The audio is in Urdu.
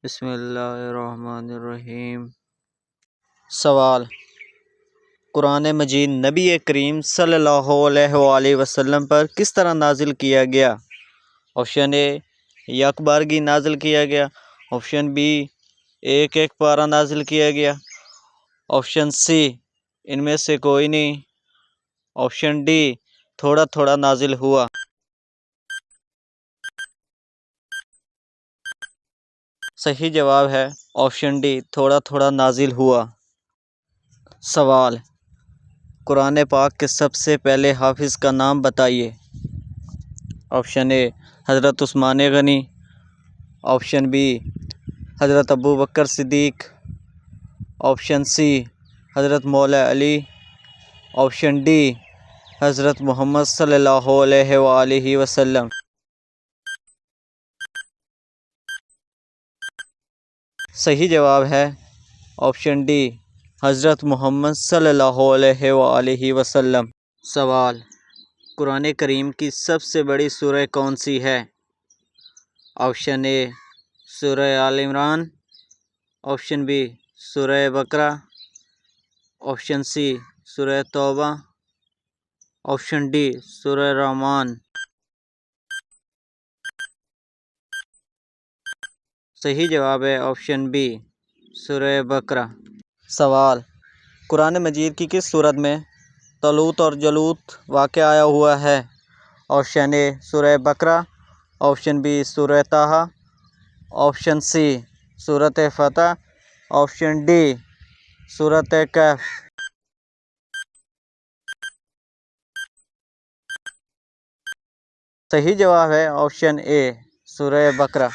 بسم اللہ الرحمن الرحیم۔ سوال: قرآن مجید نبی کریم صلی اللہ علیہ وآلہ وسلم پر کس طرح نازل کیا گیا؟ آپشن اے یک بارگی نازل کیا گیا، آپشن بی ایک پارہ نازل کیا گیا، آپشن سی ان میں سے کوئی نہیں، آپشن ڈی تھوڑا تھوڑا نازل ہوا۔ صحیح جواب ہے آپشن ڈی تھوڑا تھوڑا نازل ہوا۔ سوال: قرآن پاک کے سب سے پہلے حافظ کا نام بتائیے۔ آپشن اے حضرت عثمان غنی، آپشن بی حضرت ابوبکر صدیق، آپشن سی حضرت مولا علی، آپشن ڈی حضرت محمد صلی اللہ علیہ وآلہ وسلم۔ صحیح جواب ہے آپشن ڈی حضرت محمد صلی اللہ علیہ وآلہ وسلم۔ سوال: قرآن کریم کی سب سے بڑی سورہ کون سی ہے؟ آپشن اے سورہ آل عمران، آپشن بی سورہ بقرہ، آپشن سی سورہ توبہ، آپشن ڈی سورہ رحمان۔ صحیح جواب ہے آپشن بی سورہ بقرہ۔ سوال: قرآن مجید کی کس سورت میں طالوت اور جالوت واقعہ آیا ہوا ہے؟ آپشن اے سورہ بقرہ، آپشن بی سورہ طٰہٰ، آپشن سی سورۃ فتح، آپشن ڈی سورۃ کہف۔ صحیح جواب ہے آپشن اے سورہ بقرہ۔